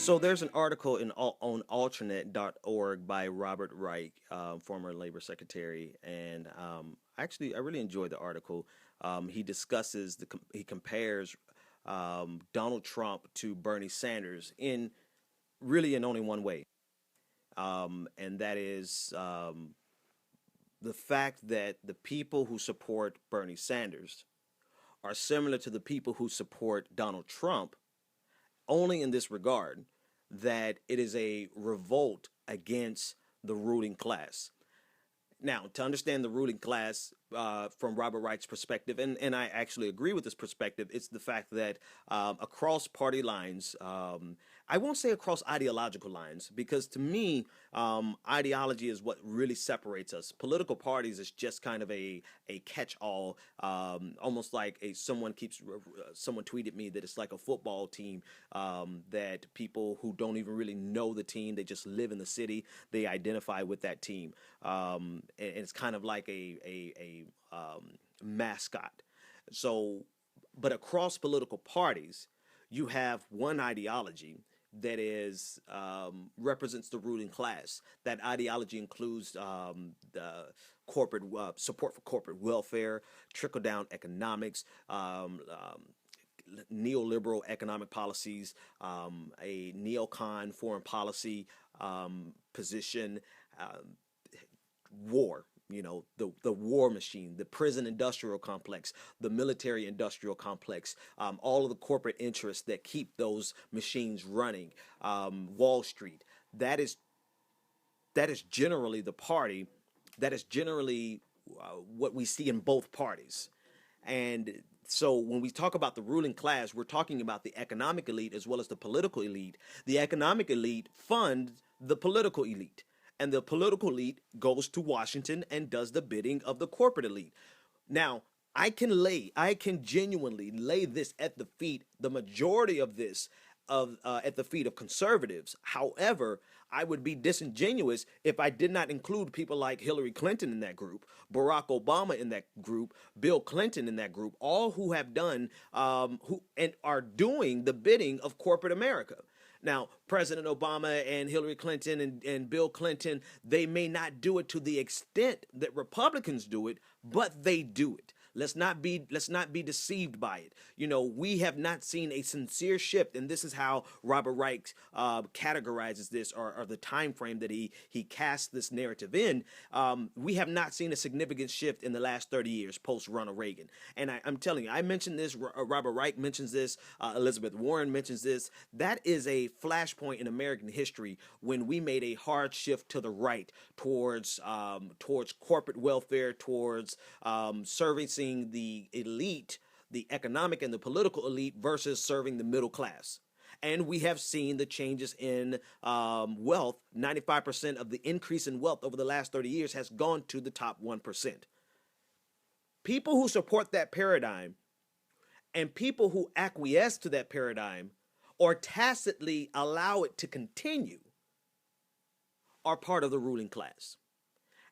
So there's an article on alternate.org by Robert Reich, former labor secretary, and actually I really enjoyed the article. He discusses he compares Donald Trump to Bernie Sanders in really in only one way, and that is the fact that the people who support Bernie Sanders are similar to the people who support Donald Trump, only in this regard that it is a revolt against the ruling class. Now, to understand the ruling class from Robert Wright's perspective, and I actually agree with this perspective, it's the fact that across party lines, I won't say across ideological lines, because to me, ideology is what really separates us. Political parties is just kind of a catch-all, almost like someone tweeted me that it's like a football team that people who don't even really know the team, they just live in the city, they identify with that team. And it's kind of like a mascot. So, but across political parties, you have one ideology that is represents the ruling class. That ideology includes the corporate support for corporate welfare, trickle down economics, neoliberal economic policies, a neocon foreign policy position, war. You know, the war machine, the prison industrial complex, the military industrial complex, all of the corporate interests that keep those machines running, Wall Street. That is that is generally the party. That is generally what we see in both parties. And so when we talk about the ruling class, we're talking about the economic elite as well as the political elite. The economic elite funds the political elite, and the political elite goes to Washington and does the bidding of the corporate elite. Now, I can genuinely lay this at the feet, the majority of this, of at the feet of conservatives. However, I would be disingenuous if I did not include people like Hillary Clinton in that group, Barack Obama in that group, Bill Clinton in that group, all who have done who and are doing the bidding of corporate America. Now, President Obama and Hillary Clinton and Bill Clinton, they may not do it to the extent that Republicans do it, but they do it. Let's not be deceived by it. You know, we have not seen a sincere shift, and this is how Robert Reich categorizes this, or the time frame that he casts this narrative in. We have not seen a significant shift in the last 30 years post Ronald Reagan. And I'm telling you, I mentioned this. Robert Reich mentions this. Elizabeth Warren mentions this. That is a flashpoint in American history when we made a hard shift to the right towards corporate welfare, towards servicing the elite, the economic and the political elite, versus serving the middle class. And we have seen the changes in wealth. 95% of the increase in wealth over the last 30 years has gone to the top 1%. People who support that paradigm and people who acquiesce to that paradigm or tacitly allow it to continue are part of the ruling class.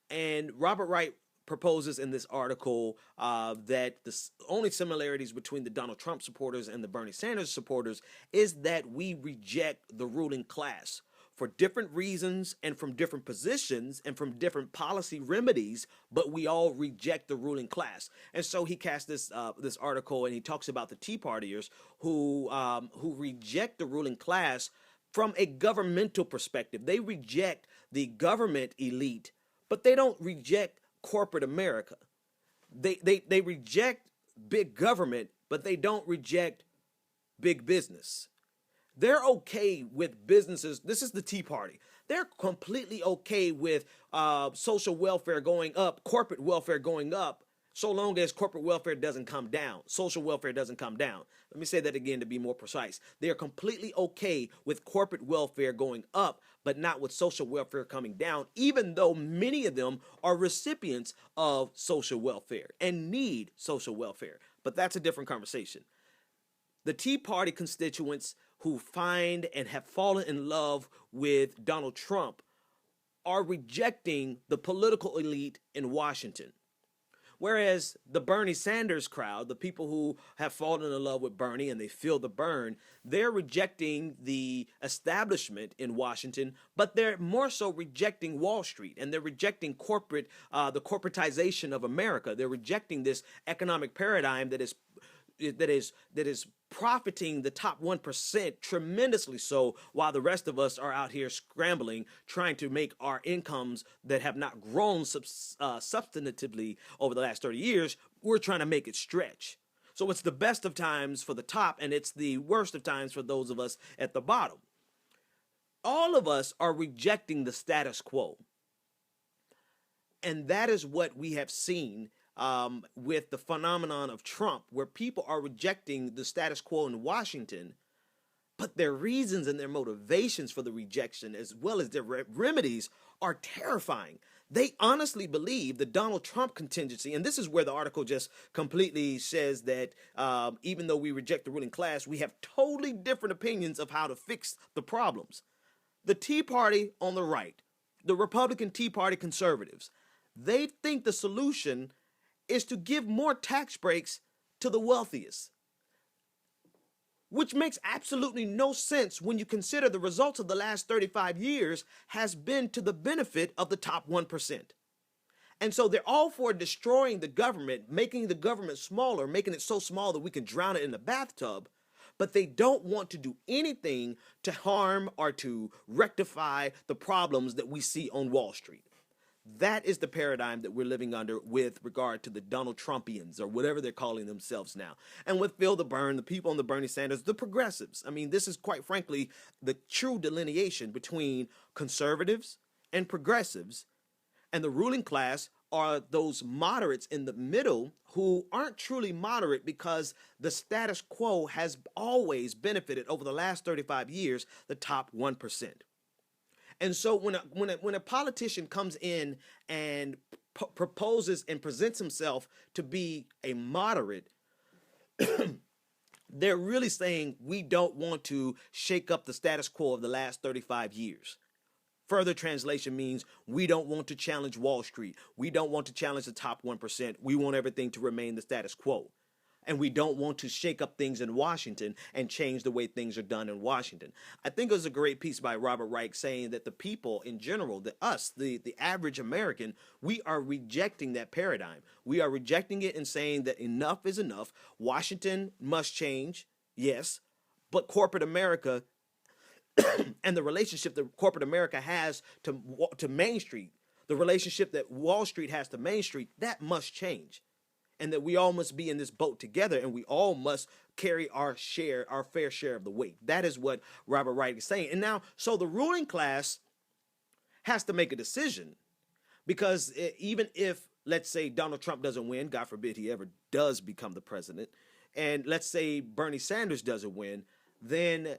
And Robert Wright proposes in this article that the only similarities between the Donald Trump supporters and the Bernie Sanders supporters is that we reject the ruling class for different reasons and from different positions and from different policy remedies, but we all reject the ruling class. And so he casts this article, and he talks about the Tea Partiers who reject the ruling class from a governmental perspective. They reject the government elite, but they don't reject corporate America. They reject big government, but they don't reject big business. They're okay with businesses. This is the Tea Party. They're completely okay with social welfare going up, corporate welfare going up, so long as corporate welfare doesn't come down, social welfare doesn't come down. Let me say that again to be more precise. They are completely okay with corporate welfare going up, but not with social welfare coming down, even though many of them are recipients of social welfare and need social welfare. But that's a different conversation. The Tea Party constituents who find and have fallen in love with Donald Trump are rejecting the political elite in Washington. Whereas the Bernie Sanders crowd, the people who have fallen in love with Bernie and they feel the burn, they're rejecting the establishment in Washington, but they're more so rejecting Wall Street, and they're rejecting the corporatization of America. They're rejecting this economic paradigm that is profiting the top 1% tremendously so, while the rest of us are out here scrambling trying to make our incomes that have not grown substantively over the last 30 years. We're trying to make it stretch. So it's the best of times for the top, and it's the worst of times for those of us at the bottom. All of us are rejecting the status quo, and that is what we have seen with the phenomenon of Trump, where people are rejecting the status quo in Washington, but their reasons and their motivations for the rejection, as well as their remedies, are terrifying. They honestly believe the Donald Trump contingency, and this is where the article just completely says that even though we reject the ruling class, we have totally different opinions of how to fix the problems. The Tea Party on the right, the Republican Tea Party conservatives, they think the solution is to give more tax breaks to the wealthiest, which makes absolutely no sense when you consider the results of the last 35 years has been to the benefit of the top 1%. And so they're all for destroying the government, making the government smaller, making it so small that we can drown it in the bathtub, but they don't want to do anything to harm or to rectify the problems that we see on Wall Street. That is the paradigm that we're living under with regard to the Donald Trumpians, or whatever they're calling themselves now. And with Phil the Burn, the people on the Bernie Sanders, the progressives. I mean, this is quite frankly the true delineation between conservatives and progressives. And the ruling class are those moderates in the middle who aren't truly moderate because the status quo has always benefited over the last 35 years the top 1%. And so when a politician comes in and proposes and presents himself to be a moderate, they're really saying we don't want to shake up the status quo of the last 35 years. Further translation means we don't want to challenge Wall Street. We don't want to challenge the top 1%. We want everything to remain the status quo. And we don't want to shake up things in Washington and change the way things are done in Washington. I think it was a great piece by Robert Reich saying that the people in general, the average American, we are rejecting that paradigm. We are rejecting it and saying that enough is enough. Washington must change, yes, but corporate America and the relationship that corporate America has to Main Street, the relationship that Wall Street has to Main Street, that must change. And that we all must be in this boat together, and we all must carry our fair share of the weight. That is what Robert Reich is saying. And now, so the ruling class has to make a decision, because even if, let's say, Donald Trump doesn't win, God forbid he ever does become the president, and let's say Bernie Sanders doesn't win, then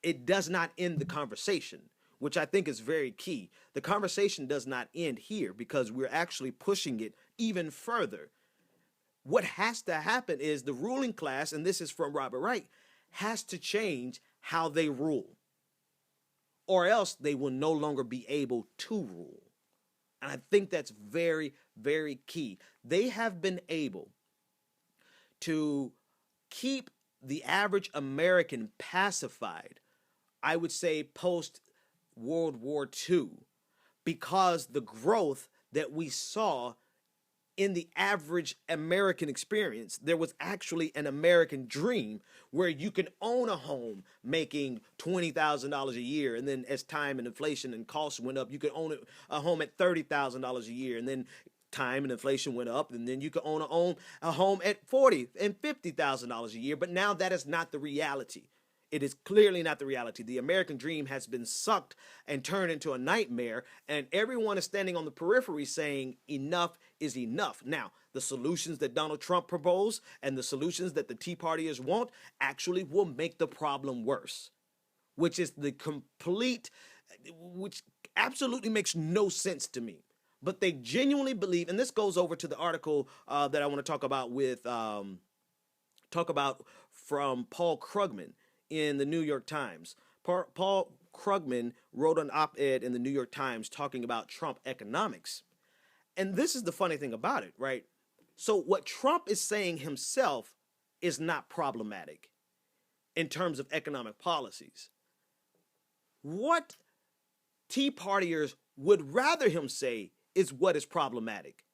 it does not end the conversation, which I think is very key. The conversation does not end here because we're actually pushing it even further. What has to happen is the ruling class, and this is from Robert Reich, has to change how they rule, or else they will no longer be able to rule. And I think that's very, very key. They have been able to keep the average American pacified, I would say post World War II, because the growth that we saw in the average American experience, there was actually an American dream where you can own a home making $20,000 a year, and then as time and inflation and costs went up, you could own a home at $30,000 a year, and then time and inflation went up, and then you could own a home at $40,000 and $50,000 a year. But now that is not the reality. It is clearly not the reality. The American dream has been sucked and turned into a nightmare, and everyone is standing on the periphery saying enough is enough. Now, the solutions that Donald Trump proposed and the solutions that the Tea Partiers want actually will make the problem worse, which absolutely makes no sense to me. But they genuinely believe, and this goes over to the article that I want to talk about from Paul Krugman in the New York Times. Paul Krugman wrote an op-ed in the New York Times talking about Trump economics. And this is the funny thing about it, right? So what Trump is saying himself is not problematic in terms of economic policies. What Tea Partiers would rather him say is what is problematic.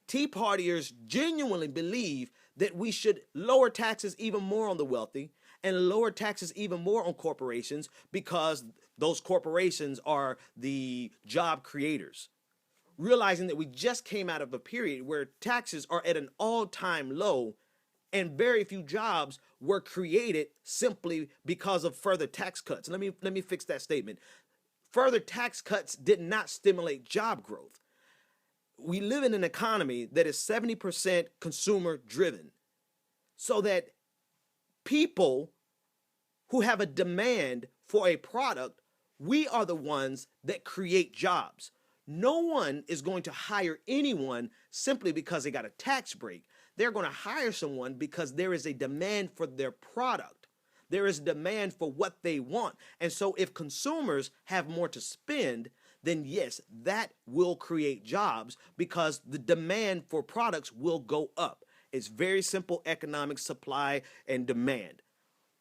Tea Partiers genuinely believe that we should lower taxes even more on the wealthy and lower taxes even more on corporations because those corporations are the job creators. Realizing that we just came out of a period where taxes are at an all-time low and very few jobs were created simply because of further tax cuts. Let me fix that statement. Further tax cuts did not stimulate job growth. We live in an economy that is 70% consumer driven, so that people who have a demand for a product, we are the ones that create jobs. No one is going to hire anyone simply because they got a tax break. They're going to hire someone because there is a demand for their product. There is demand for what they want. And so if consumers have more to spend, then yes, that will create jobs because the demand for products will go up. It's very simple economic supply and demand.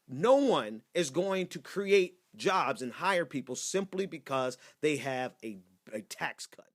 No one is going to create jobs and hire people simply because they have a tax cut.